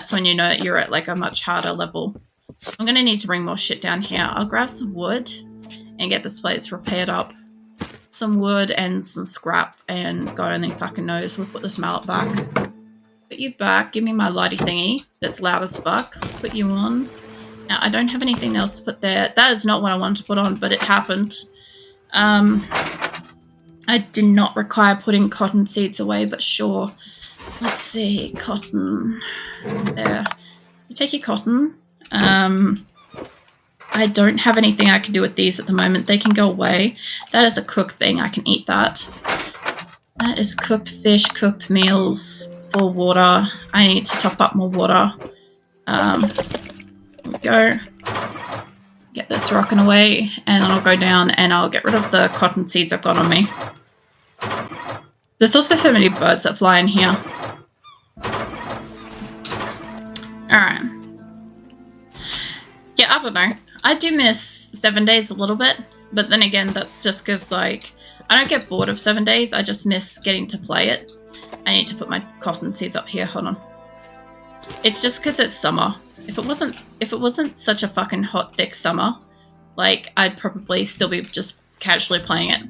that's when you know you're at like a much harder level. I'm going to need to bring more shit down here. I'll grab some wood and get this place repaired up. Some wood and some scrap, and God only fucking knows. We'll put this mallet back. Put you back. Give me my lighty thingy that's loud as fuck. Let's put you on. Now, I don't have anything else to put there. That is not what I wanted to put on, but it happened. I do not require putting cotton seeds away, but sure. Let's see. Cotton. There. You take your cotton. I don't have anything I can do with these at the moment. They can go away. That is a cooked thing. I can eat that. That is cooked fish, cooked meals, full water. I need to top up more water. There we go. Get this rocking away, and then I'll go down and I'll get rid of the cotton seeds I've got on me. There's also so many birds that fly in here. Alright. Yeah, I don't know. I do miss 7 days a little bit, but then again, that's just because, like, I don't get bored of 7 days. I just miss getting to play it. I need to put my cotton seeds up here. Hold on. It's just because it's summer. If it wasn't such a fucking hot, thick summer, like, I'd probably still be just casually playing it.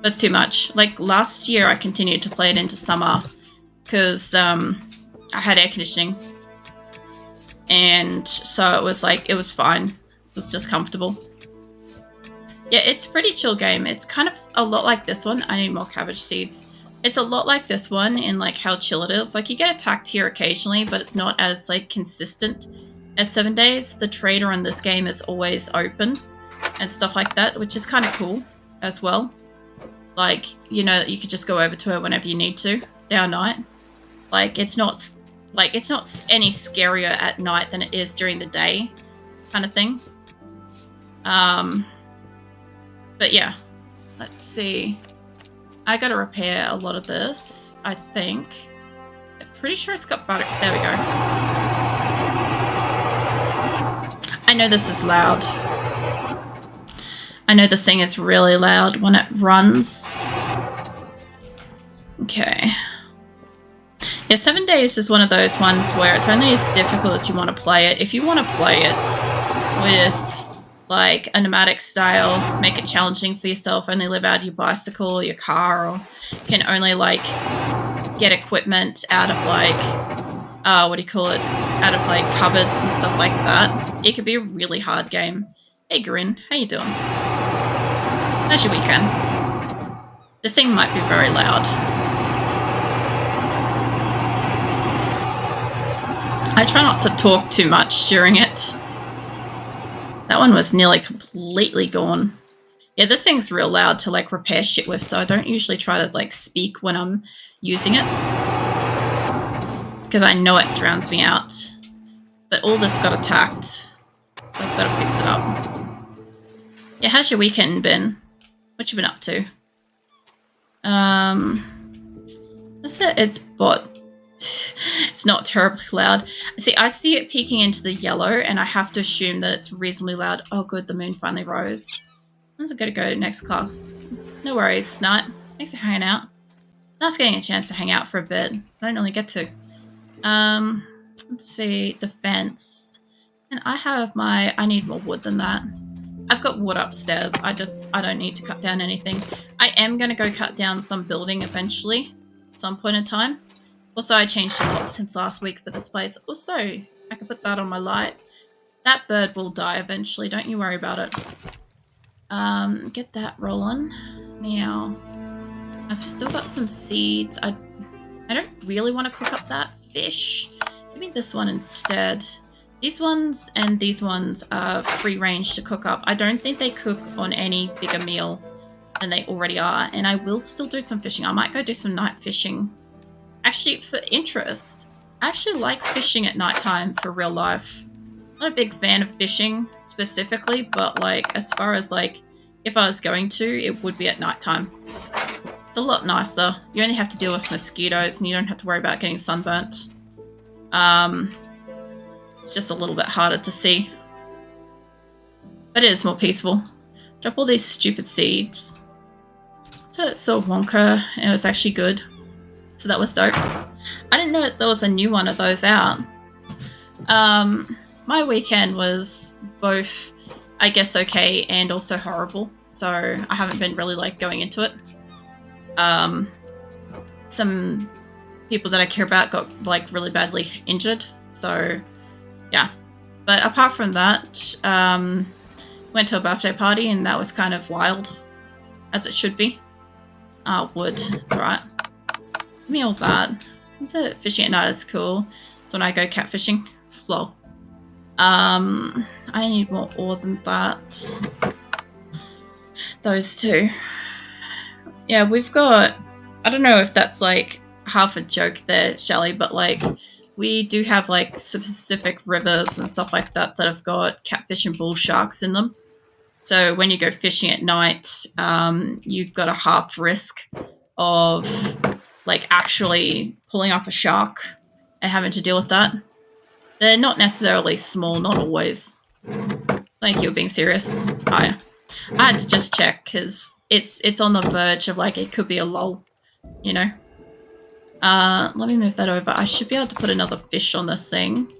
That's too much. Like, last year, I continued to play it into summer because I had air conditioning. And so it was like, it was fine. It was just comfortable. Yeah, it's a pretty chill game. It's kind of a lot like this one. I need more cabbage seeds. It's a lot like this one in like how chill it is. Like you get attacked here occasionally, but it's not as like consistent as 7 days. The trader in this game is always open and stuff like that, which is kind of cool as well. Like, you know, you could just go over to her whenever you need to, day or night. Like, it's not any scarier at night than it is during the day, kind of thing. But yeah, let's see. I gotta repair a lot of this, I think. I'm pretty sure it's got butter. There we go. I know this is loud. I know this thing is really loud when it runs. Okay. Yeah, 7 days is one of those ones where it's only as difficult as you want to play it. If you want to play it with, like, a nomadic style, make it challenging for yourself, only live out of your bicycle or your car, or can only, like, get equipment out of, like, what do you call it? Out of, like, cupboards and stuff like that. It could be a really hard game. Hey, Grin, how you doing? How's your weekend? This thing might be very loud. I try not to talk too much during it. That one was nearly completely gone. Yeah, this thing's real loud to like repair shit with, so I don't usually try to like speak when I'm using it. Because I know it drowns me out. But all this got attacked, so I've got to fix it up. Yeah, how's your weekend been? What you been up to? That's it. It's bot. It's not terribly loud. See, I see it peeking into the yellow, and I have to assume that it's reasonably loud. Oh, good, the moon finally rose. I'm going to go next class. No worries, Snot. Thanks for hanging out. Nice getting a chance to hang out for a bit. I don't really get to. Let's see, defense. And I need more wood than that. I've got wood upstairs. I don't need to cut down anything. I am going to go cut down some building eventually, at some point in time. Also, I changed a lot since last week for this place. Also, I can put that on my light. That bird will die eventually. Don't you worry about it. Get that rolling. Now, I've still got some seeds. I don't really want to cook up that fish. Give me this one instead. These ones and these ones are free range to cook up. I don't think they cook on any bigger meal than they already are. And I will still do some fishing. I might go do some night fishing. Actually, for interest, I actually like fishing at nighttime for real life. Not a big fan of fishing specifically, but like as far as like if I was going to, it would be at nighttime. It's a lot nicer. You only have to deal with mosquitoes and you don't have to worry about getting sunburnt. It's just a little bit harder to see. But it is more peaceful. Drop all these stupid seeds. So it's so Wonka, and it was actually good. So that was dope. I didn't know that there was a new one of those out. My weekend was both, I guess, okay and also horrible. So I haven't been really like going into it. Some people that I care about got like really badly injured. So yeah. But apart from that, went to a birthday party and that was kind of wild, as it should be. Wood, it's alright. Give me all that. Is it fishing at night is cool. It's when I go catfishing. Lol. I need more ore than that. Those two. Yeah, we've got... I don't know if that's like half a joke there, Shelley, but like we do have like specific rivers and stuff like that that have got catfish and bull sharks in them. So when you go fishing at night, you've got a half risk of like actually pulling up a shark and having to deal with that. They're not necessarily small, not always. Thank you for being serious. I had to just check because it's on the verge of like it could be a lull, you know. Let me move that over. I should be able to put another fish on this thing.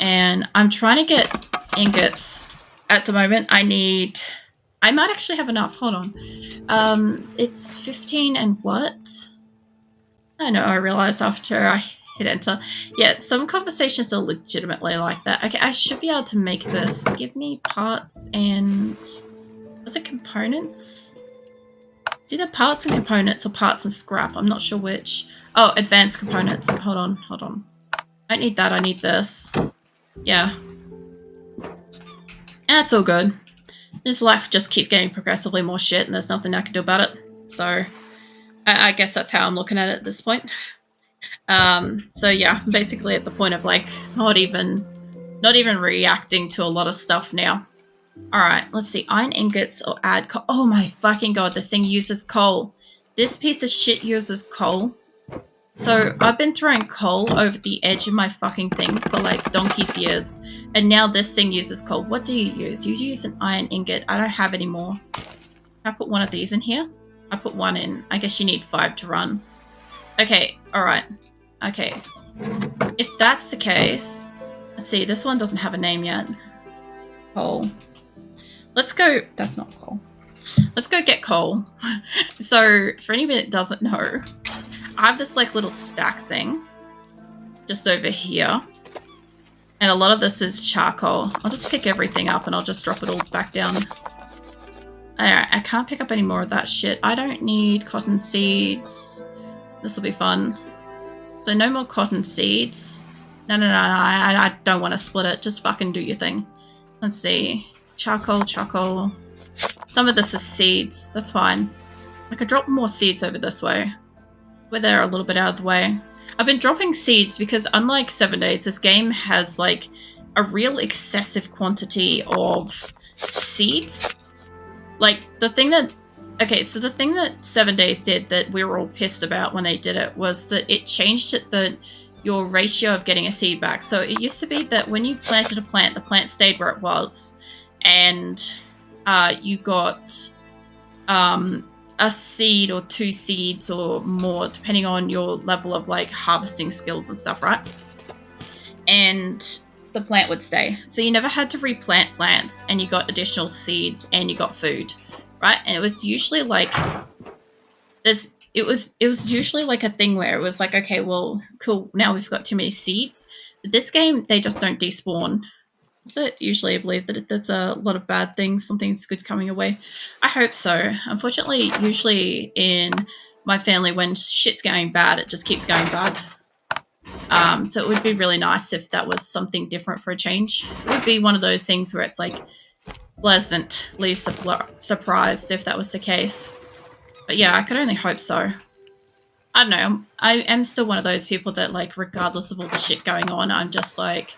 And I'm trying to get ingots. At the moment, I might actually have enough. Hold on. It's 15 and what? I know, I realized after I hit enter. Yeah, some conversations are legitimately like that. Okay, I should be able to make this. Give me parts and... Was it components? It's either parts and components or parts and scrap. I'm not sure which. Oh, advanced components. Hold on. I don't need that. I need this. Yeah. That's all good. This life just keeps getting progressively more shit and there's nothing I can do about it. So I guess that's how I'm looking at it at this point. So yeah, basically at the point of like not even reacting to a lot of stuff now. Alright, let's see. Iron ingots or add coal. Oh my fucking god, this thing uses coal. This piece of shit uses coal. So I've been throwing coal over the edge of my fucking thing for like donkey's years. And now this thing uses coal. What do you use? You use an iron ingot. I don't have any more. Can I put one of these in here? I put one in. I guess you need 5 to run. Okay, alright. Okay. If that's the case... Let's see, this one doesn't have a name yet. Coal. Let's go... That's not coal. Let's go get coal. So, for anybody that doesn't know, I have this like little stack thing just over here. And a lot of this is charcoal. I'll just pick everything up and I'll just drop it all back down. Alright, I can't pick up any more of that shit. I don't need cotton seeds. This will be fun. So no more cotton seeds. No, I don't want to split it. Just fucking do your thing. Let's see. Charcoal. Some of this is seeds. That's fine. I could drop more seeds over this way. Where they're a little bit out of the way. I've been dropping seeds because unlike 7 Days, this game has like a real excessive quantity of seeds. Like the thing that... Okay, so the thing that 7 Days did that we were all pissed about when they did it was that it changed it that your ratio of getting a seed back. So it used to be that when you planted a plant, the plant stayed where it was. And you got a seed or 2 seeds or more, depending on your level of like harvesting skills and stuff, right? And the plant would stay. So you never had to replant plants and you got additional seeds and you got food. Right? And it was usually like it was usually like a thing where it was like, okay, well, cool, now we've got too many seeds. But this game, they just don't despawn. So usually I believe that there's a lot of bad things, something's good's coming away. I hope so. Unfortunately, usually in my family, when shit's going bad, it just keeps going bad. So it would be really nice if that was something different for a change. It would be one of those things where it's like pleasantly surprised if that was the case. But yeah, I could only hope so. I don't know. I am still one of those people that, like, regardless of all the shit going on, I'm just like,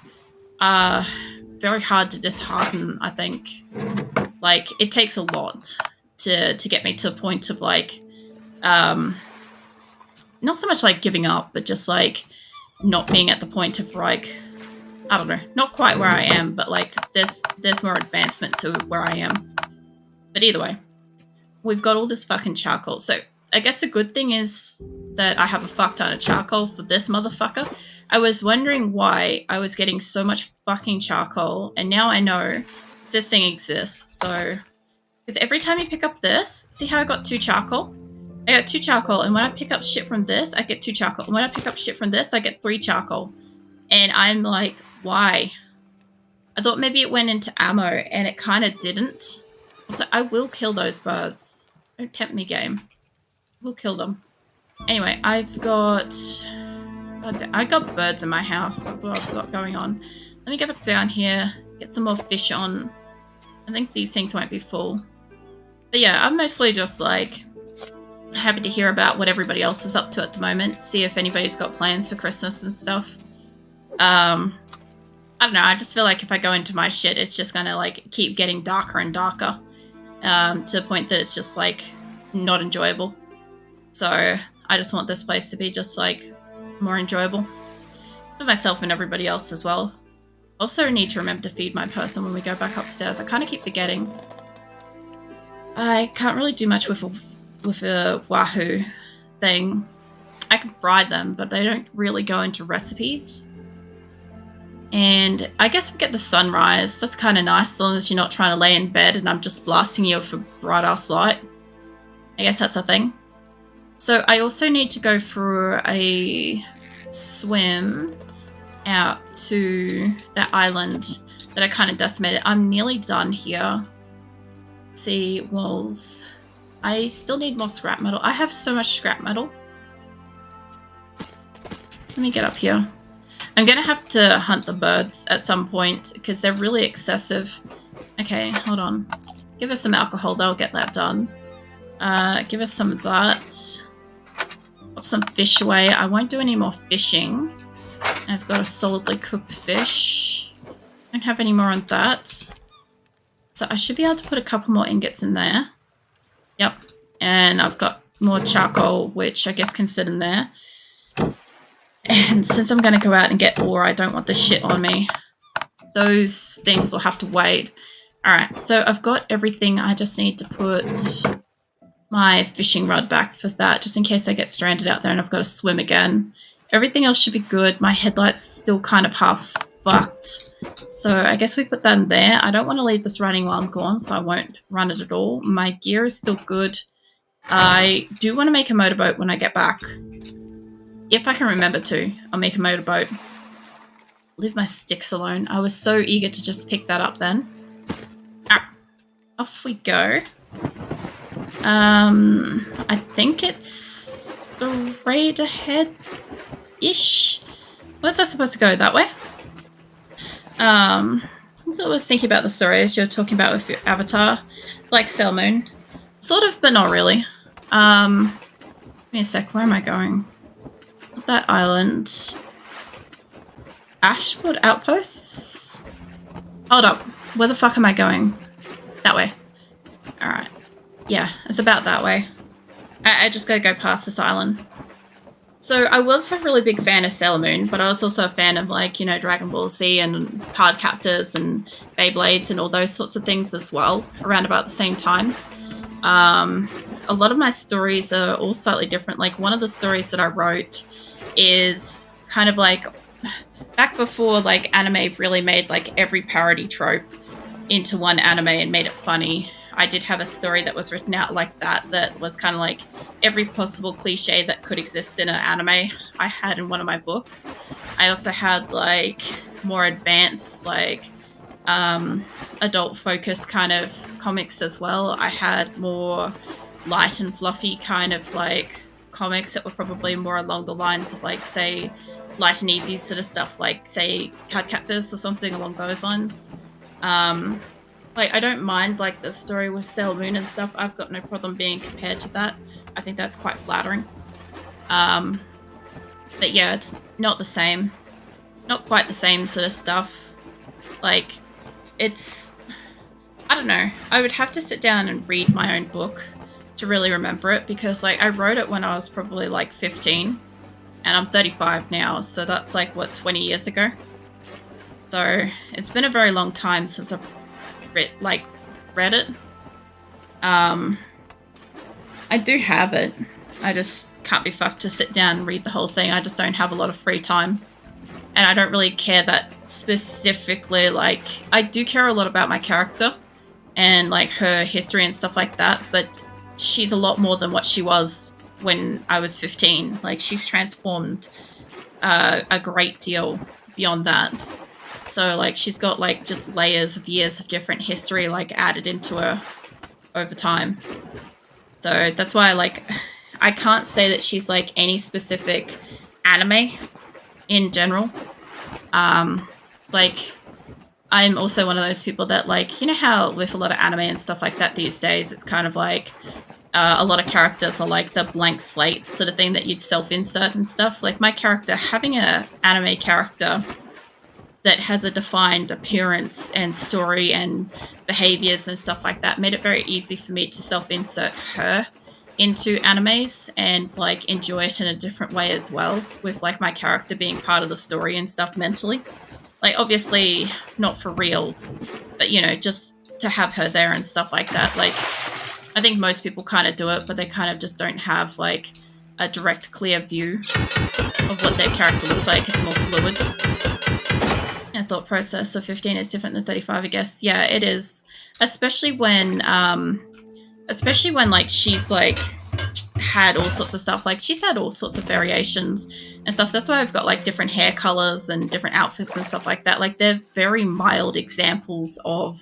very hard to dishearten, I think. Like, it takes a lot to get me to the point of, like, not so much, like, giving up, but just, like, not being at the point of, like, I don't know, not quite where I am, but, like, there's more advancement to where I am. But either way, we've got all this fucking charcoal. So I guess the good thing is that I have a fuck ton of charcoal for this motherfucker. I was wondering why I was getting so much fucking charcoal, and now I know this thing exists. So, because every time you pick up this, see how I got 2 charcoal? I got 2 charcoal, and when I pick up shit from this, I get 2 charcoal. And when I pick up shit from this, I get 3 charcoal. And I'm like, why? I thought maybe it went into ammo, and it kind of didn't. Also, I will kill those birds. Don't tempt me, game. We'll kill them. Anyway, I've got... I got birds in my house. That's what I've got going on. Let me get back down here, get some more fish on. I think these things might be full. But yeah, I'm mostly just like happy to hear about what everybody else is up to at the moment. See if anybody's got plans for Christmas and stuff. I don't know. I just feel like if I go into my shit, it's just gonna like keep getting darker and darker to the point that it's just like not enjoyable. So I just want this place to be just like more enjoyable for myself and everybody else as well. Also need to remember to feed my person when we go back upstairs. I kind of keep forgetting. I can't really do much with a wahoo thing. I can fry them, but they don't really go into recipes. And I guess we get the sunrise. That's kind of nice, as long as you're not trying to lay in bed and I'm just blasting you with a bright ass light. I guess that's a thing. So I also need to go for a swim out to that island that I kind of decimated. I'm nearly done here. Let's see, walls. I still need more scrap metal. I have so much scrap metal. Let me get up here. I'm going to have to hunt the birds at some point because they're really excessive. Okay, hold on. Give us some alcohol. That'll get that done. Give us some of that. Pop some fish away. I won't do any more fishing. I've got a solidly cooked fish. Don't have any more on that. So I should be able to put a couple more ingots in there. Yep. And I've got more charcoal, which I guess can sit in there. And since I'm going to go out and get ore, I don't want this shit on me. Those things will have to wait. Alright, so I've got everything. I just need to put my fishing rod back for that, just in case I get stranded out there and I've got to swim again. Everything else should be good. My headlight's still kind of half fucked. So I guess we put that in there. I don't want to leave this running while I'm gone, so I won't run it at all. My gear is still good. I do want to make a motorboat when I get back. If I can remember to, I'll make a motorboat. Leave my sticks alone. I was so eager to just pick that up then. Ah, off we go. I think it's straight ahead-ish. Where's that supposed to go? That way? So I was thinking about the story as you're talking about with your avatar. It's like Sailor Moon. Sort of, but not really. Give me a sec. Where am I going? That island. Ashwood Outposts? Hold up. Where the fuck am I going? That way. Alright. Yeah, it's about that way. I just gotta go past this island. So I was a really big fan of Sailor Moon, but I was also a fan of, like, you know, Dragon Ball Z and Card Captors and Beyblades and all those sorts of things as well, around about the same time. A lot of my stories are all slightly different. Like, one of the stories that I wrote is kind of like back before, like, anime really made, like, every parody trope into one anime and made it funny. I did have a story that was written out like that, that was kind of like every possible cliche that could exist in an anime I had in one of my books. I also had, like, more advanced, like, adult focused kind of comics as well. I had more light and fluffy kind of, like, comics that were probably more along the lines of, like, say, light and easy sort of stuff, like, say, Card Captors or something along those lines. Like, I don't mind, like, the story with Sailor Moon and stuff. I've got no problem being compared to that. I think that's quite flattering. But yeah, it's not the same. Not quite the same sort of stuff. Like, it's... I don't know. I would have to sit down and read my own book to really remember it, because, like, I wrote it when I was probably, like, 15. And I'm 35 now, so that's, like, what, 20 years ago? So, it's been a very long time since I've read it. I do have it. I just can't be fucked to sit down and read the whole thing. I just don't have a lot of free time. And I don't really care that specifically, like, I do care a lot about my character and, like, her history and stuff like that, but she's a lot more than what she was when I was 15. Like, she's transformed a great deal beyond that. So, like, she's got, like, just layers of years of different history, like, added into her over time. So that's why, like, I can't say that she's, like, any specific anime in general. Like, I'm also one of those people that, like, you know how with a lot of anime and stuff like that these days, it's kind of like a lot of characters are like the blank slate sort of thing that you'd self-insert and stuff. Like, my character, having a anime character that has a defined appearance and story and behaviors and stuff like that made it very easy for me to self-insert her into animes and, like, enjoy it in a different way as well, with, like, my character being part of the story and stuff mentally. Like, obviously not for reals, but, you know, just to have her there and stuff like that. Like, I think most people kind of do it, but they kind of just don't have, like, a direct, clear view of what their character looks like. It's more fluid. A thought process of 15 is different than 35, I guess. Yeah, it is. Especially when like, she's, like, had all sorts of stuff. Like, she's had all sorts of variations and stuff. That's why I've got, like, different hair colors and different outfits and stuff like that. Like, they're very mild examples of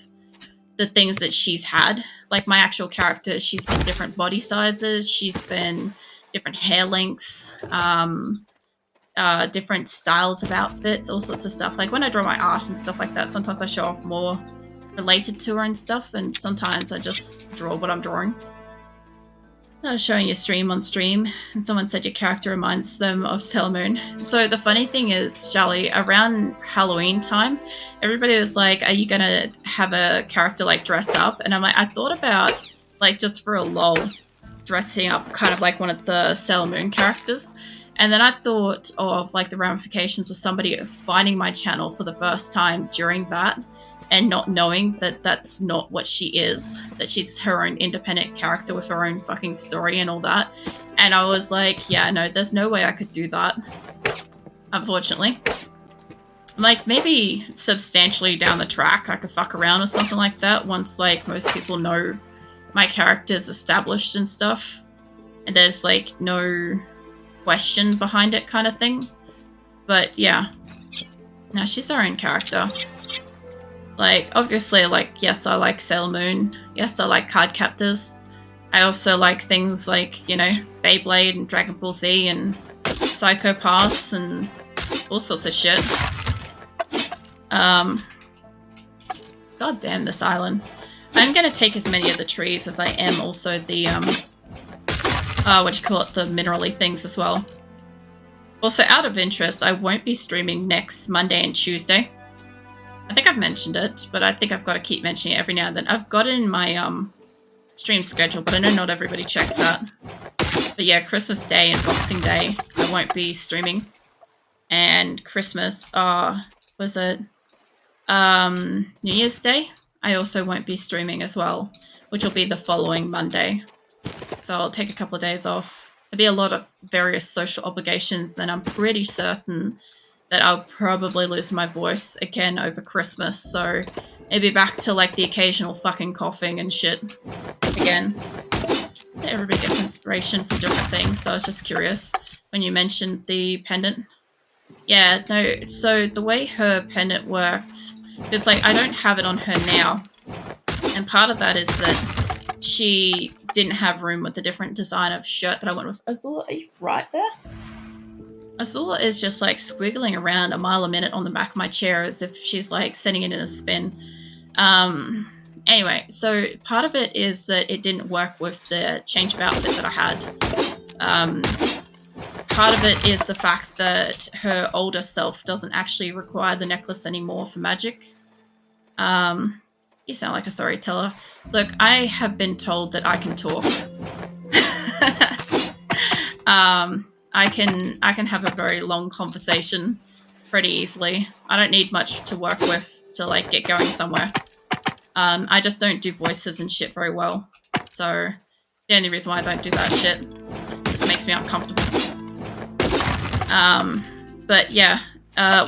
the things that she's had. Like, my actual character, she's been different body sizes. She's been different hair lengths, different styles of outfits, all sorts of stuff. Like, when I draw my art and stuff like that, sometimes I show off more related to her and stuff, and sometimes I just draw what I'm drawing. I was showing your stream on stream, and someone said your character reminds them of Sailor Moon. So the funny thing is, Charlie, around Halloween time, everybody was like, are you gonna have a character, like, dress up? And I'm like, I thought about, like, just for a lol, dressing up kind of like one of the Sailor Moon characters. And then I thought of, like, the ramifications of somebody finding my channel for the first time during that and not knowing that that's not what she is, that she's her own independent character with her own fucking story and all that. And I was like, yeah, no, there's no way I could do that, unfortunately. Like, maybe substantially down the track I could fuck around or something like that once, like, most people know my character's established and stuff, and there's, like, no question behind it kind of thing. But yeah, no, she's her own character. Like, obviously, like, yes, I like Sailor Moon. Yes, I like card captors. I also like things like, you know, Beyblade and Dragon Ball Z and Psycho Pass and all sorts of shit. God damn this island. I'm gonna take as many of the trees as I am also the, what do you call it, the mineral-y things as well. Also, out of interest, I won't be streaming next Monday and Tuesday. I think I've mentioned it, but I think I've got to keep mentioning it every now and then. I've got it in my stream schedule, but I know not everybody checks that. But yeah, Christmas Day and Boxing Day, I won't be streaming. And Christmas, was it New Year's Day? I also won't be streaming as well, which will be the following Monday. So I'll take a couple of days off. There'll be a lot of various social obligations, and I'm pretty certain that I'll probably lose my voice again over Christmas, so maybe back to, like, the occasional fucking coughing and shit again. Everybody gets inspiration for different things, so I was just curious when you mentioned the pendant. Yeah, no, so the way her pendant worked, because, like, I don't have it on her now, and part of that is that she didn't have room with the different design of shirt that I went with. Azula, are you right there? Azula is just, like, squiggling around a mile a minute on the back of my chair as if she's, like, sending it in a spin. Anyway, so part of it is that it didn't work with the change of outfit that I had. Part of it is the fact that her older self doesn't actually require the necklace anymore for magic. You sound like a storyteller. Look, I have been told that I can talk. I can have a very long conversation pretty easily. I don't need much to work with to, like, get going somewhere. I just don't do voices and shit very well. So the only reason why I don't do that shit just makes me uncomfortable. But yeah,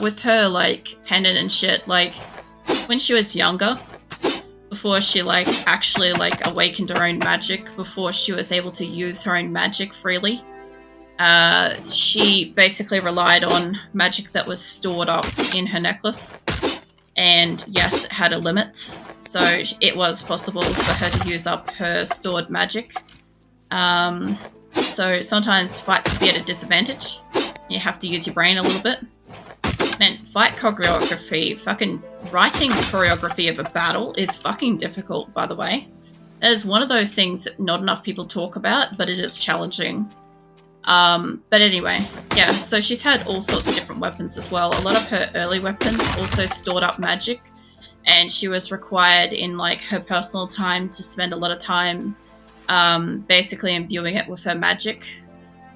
with her like pendant and shit, like when she was younger, before she like actually like awakened her own magic, before she was able to use her own magic freely, she basically relied on magic that was stored up in her necklace. And yes, it had a limit, so it was possible for her to use up her stored magic. So sometimes fights would be at a disadvantage. You have to use your brain a little bit. Man, fight choreography, fucking writing choreography of a battle is fucking difficult, by the way. It is one of those things that not enough people talk about, but it is challenging. But anyway, yeah, so she's had all sorts of different weapons as well. A lot of her early weapons also stored up magic, and she was required in like her personal time to spend a lot of time basically imbuing it with her magic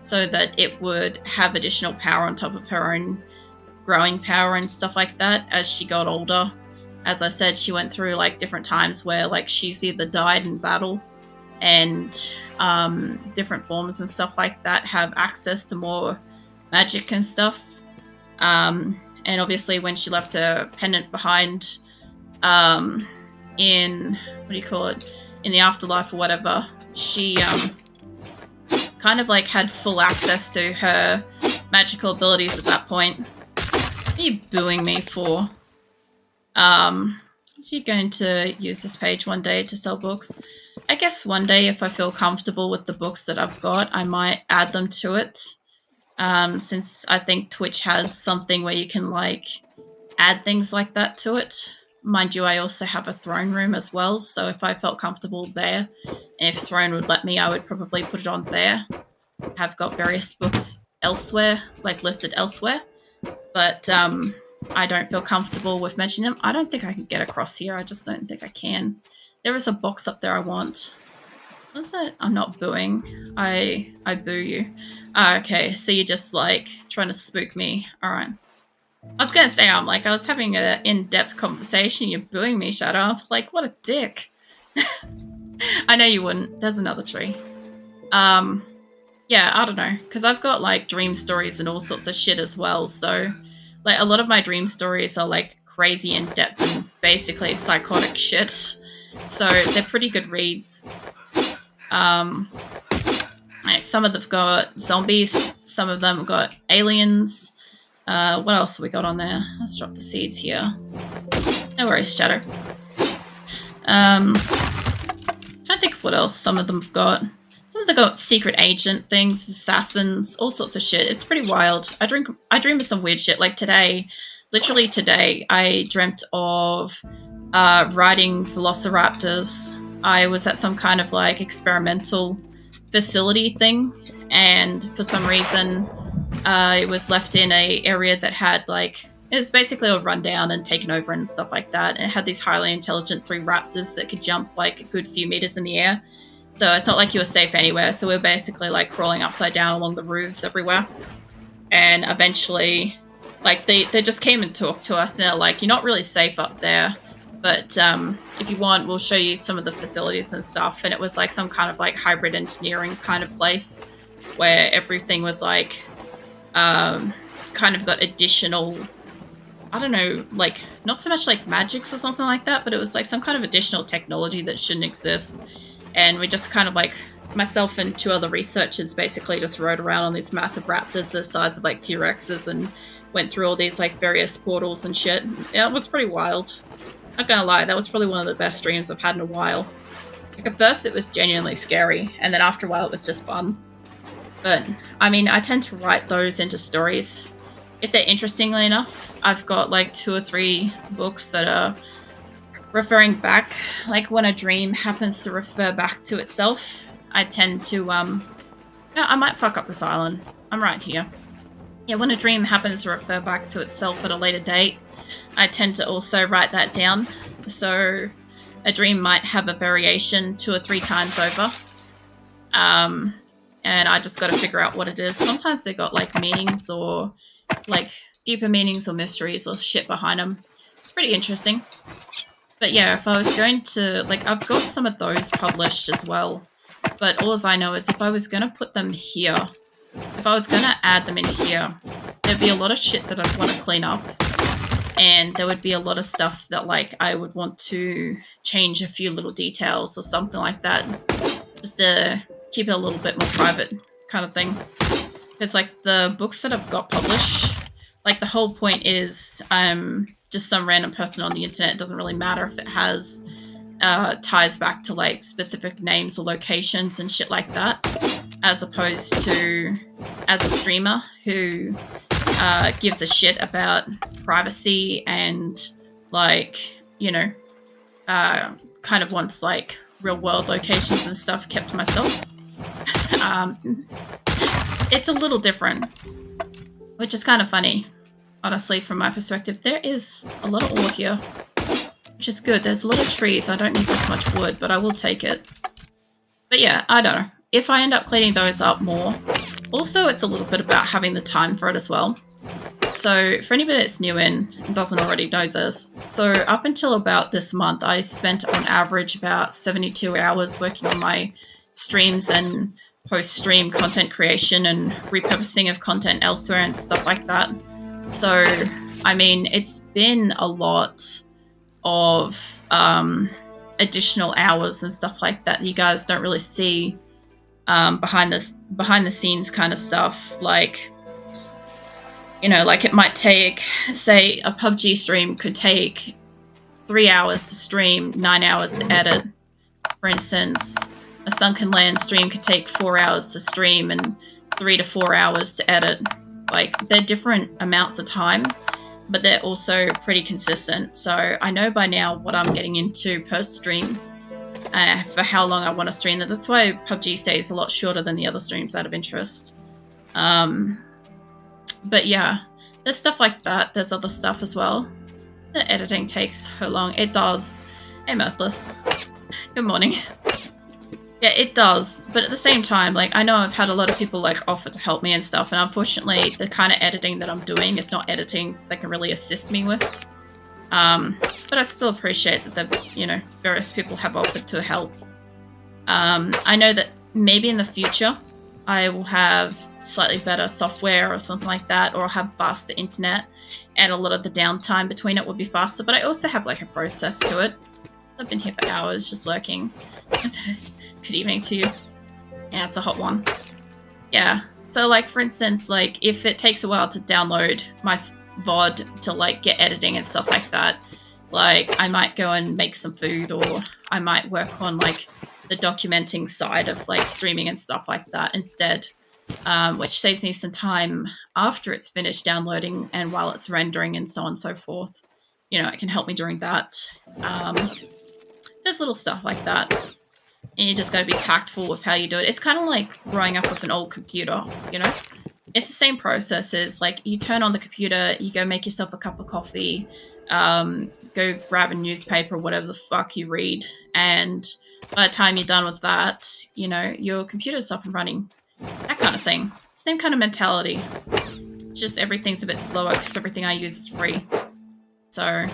so that it would have additional power on top of her own growing power and stuff like that as she got older. As I said, she went through like different times where like she's either died in battle and different forms and stuff like that have access to more magic and stuff. And obviously when she left her pendant behind in, what do you call it, in the afterlife or whatever, she kind of like had full access to her magical abilities at that point. What are you booing me for? Is she going to use this page one day to sell books? I guess one day if I feel comfortable with the books that I've got, I might add them to it. Since I think Twitch has something where you can like add things like that to it. Mind you, I also have a throne room as well, so if I felt comfortable there, and if Throne would let me, I would probably put it on there. I've got various books elsewhere, like listed elsewhere, but I don't feel comfortable with mentioning them. I don't think I can get across here. I just don't think I can. There is a box up there I want. What's that? I'm not booing. I boo you. Okay, so you're just like trying to spook me. All right. I was gonna say, I was having an in-depth conversation. You're booing me. Shut up. Like, what a dick. I know you wouldn't. There's another tree. Yeah, I don't know, because I've got like dream stories and all sorts of shit as well. So, like, a lot of my dream stories are like crazy in depth and basically psychotic shit. So they're pretty good reads. Like, some of them got zombies. Some of them got aliens. What else have we got on there? Let's drop the seeds here. No worries, Shadow. Trying to think of what else some of them have got. Some of them got secret agent things, assassins, all sorts of shit. It's pretty wild. I dream of some weird shit. Like today, literally today, I dreamt of riding velociraptors. I was at some kind of like experimental facility thing, and for some reason, it was left in a area that had like, it was basically all run down and taken over and stuff like that. And it had these highly intelligent 3 raptors that could jump like a good few meters in the air. So it's not like you were safe anywhere. So we were basically like crawling upside down along the roofs everywhere. And eventually, like they just came and talked to us and they're like, you're not really safe up there. But if you want, we'll show you some of the facilities and stuff. And it was like some kind of like hybrid engineering kind of place where everything was like kind of got additional, I don't know, like not so much like magics or something like that, but it was like some kind of additional technology that shouldn't exist. And we just kind of like, myself and 2 other researchers basically just rode around on these massive raptors the size of like T-Rexes and went through all these like various portals and shit. Yeah, it was pretty wild. Not gonna lie, that was probably one of the best dreams I've had in a while. Like at first it was genuinely scary, and then after a while it was just fun. But, I mean, I tend to write those into stories. If they're interestingly enough, I've got like 2 or 3 books that are referring back. Like when a dream happens to refer back to itself, I tend to, no, I might fuck up this island. I'm right here. Yeah, when a dream happens to refer back to itself at a later date, I tend to also write that down. So a dream might have a variation 2 or 3 times over. And I just got to figure out what it is. Sometimes they got like meanings or like deeper meanings or mysteries or shit behind them. It's pretty interesting. But yeah, if I was going to, like, I've got some of those published as well. But all I know is if I was going to put them here, if I was gonna add them in here, there'd be a lot of shit that I'd want to clean up, and there would be a lot of stuff that like I would want to change a few little details or something like that, just to keep it a little bit more private kind of thing. Because like the books that I've got published, like the whole point is I'm just some random person on the internet. It doesn't really matter if it has ties back to like specific names or locations and shit like that, as opposed to as a streamer who gives a shit about privacy and like, you know, kind of wants like real world locations and stuff kept to myself. It's a little different, which is kind of funny, honestly, from my perspective. There is a lot of ore here, which is good. There's a lot of trees. I don't need this much wood, but I will take it. But yeah, I don't know. If I end up cleaning those up more, also it's a little bit about having the time for it as well. So for anybody that's new in and doesn't already know this, so up until about this month, I spent on average about 72 hours working on my streams and post-stream content creation and repurposing of content elsewhere and stuff like that. So, I mean, it's been a lot of additional hours and stuff like that you guys don't really see behind the scenes kind of stuff. Like, you know, like it might take, say, a PUBG stream could take 3 hours to stream, 9 hours to edit, for instance. A Sunken Land stream could take 4 hours to stream and 3 to 4 hours to edit. Like, they're different amounts of time, but they're also pretty consistent. So I know by now what I'm getting into per stream for how long I want to stream. That's why PUBG stays a lot shorter than the other streams out of interest. But yeah, there's stuff like that. There's other stuff as well. The editing takes so long. It does. Hey, Mirthless. Good morning. Yeah, it does. But at the same time, like, I know I've had a lot of people, like, offer to help me and stuff, and unfortunately, the kind of editing that I'm doing is not editing that can really assist me with. But I still appreciate that the, you know, various people have offered to help. I know that maybe in the future, I will have slightly better software or something like that, or I'll have faster internet, and a lot of the downtime between it will be faster, but I also have, like, a process to it. I've been here for hours just lurking. Good evening to you. Yeah, it's a hot one. Yeah, so like for instance, like if it takes a while to download my VOD to like get editing and stuff like that, like I might go and make some food, or I might work on like the documenting side of like streaming and stuff like that instead, which saves me some time after it's finished downloading and while it's rendering and so on and so forth. You know, it can help me during that. There's little stuff like that. And you just got to be tactful with how you do it. It's kind of like growing up with an old computer, you know? It's the same process as, like, you turn on the computer, you go make yourself a cup of coffee, go grab a newspaper, whatever the fuck you read, and by the time you're done with that, you know, your computer's up and running. That kind of thing. Same kind of mentality. It's just everything's a bit slower because everything I use is free. So,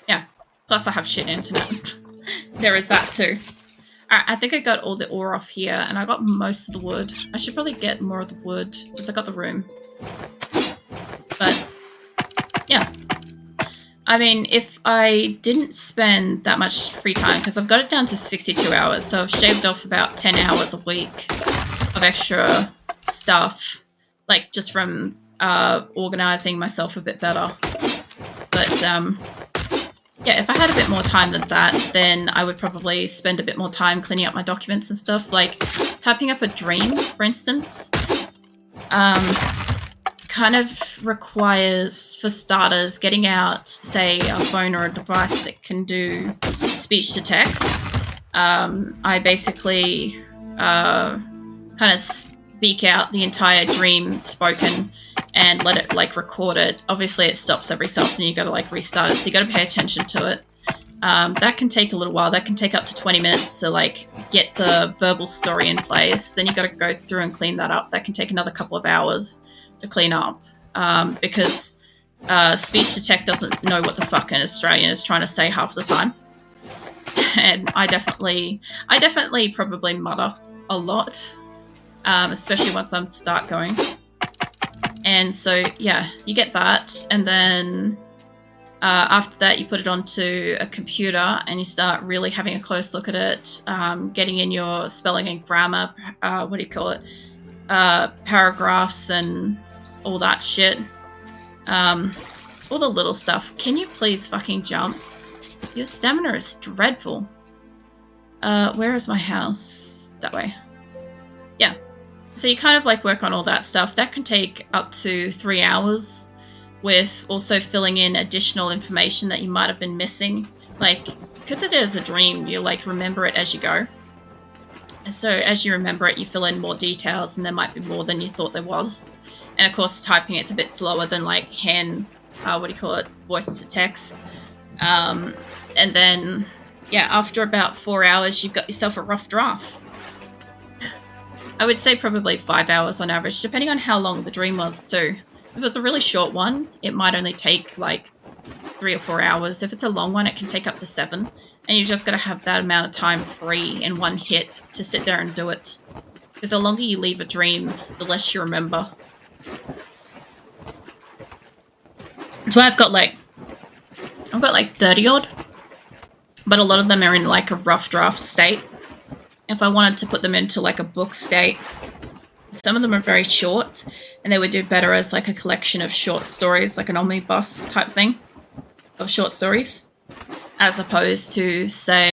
yeah. Plus I have shit internet. There is that too. Alright, I think I got all the ore off here, and I got most of the wood. I should probably get more of the wood, since I got the room. But, yeah. I mean, if I didn't spend that much free time, because I've got it down to 62 hours, so I've shaved off about 10 hours a week of extra stuff, like, just from organising myself a bit better. But, yeah, if I had a bit more time than that, then I would probably spend a bit more time cleaning up my documents and stuff. Like, typing up a dream, for instance, kind of requires, for starters, getting out, say, a phone or a device that can do speech to text. I basically kind of speak out the entire dream spoken and let it like record it. Obviously it stops every so often, you gotta like restart it, so you gotta pay attention to it. That can take a little while. That can take up to 20 minutes to like get the verbal story in place. Then you gotta go through and clean that up. That can take another couple of hours to clean up, because speech to text doesn't know what the fuck an Australian is trying to say half the time. And I definitely probably mutter a lot. especially once I start going. And so, yeah, you get that, and then after that, you put it onto a computer and you start really having a close look at it, getting in your spelling and grammar, paragraphs and all that shit. All the little stuff. Can you please fucking jump? Your stamina is dreadful. Where is my house? That way. Yeah. So you kind of like work on all that stuff. That can take up to 3 hours, with also filling in additional information that you might have been missing. Like, because it is a dream, you like remember it as you go. And so as you remember it, you fill in more details, and there might be more than you thought there was. And of course, typing it's a bit slower than like hand, voice to text. And then, yeah, after about 4 hours, you've got yourself a rough draft. I would say probably 5 hours on average, depending on how long the dream was too. If it's a really short one, it might only take like 3 or 4 hours. If it's a long one, it can take up to 7. And you just got to have that amount of time free in one hit to sit there and do it. Because the longer you leave a dream, the less you remember. So I've got like 30 odd, but a lot of them are in like a rough draft state. If I wanted to put them into like a book state, some of them are very short, and they would do better as like a collection of short stories, like an omnibus type thing of short stories, as opposed to, say,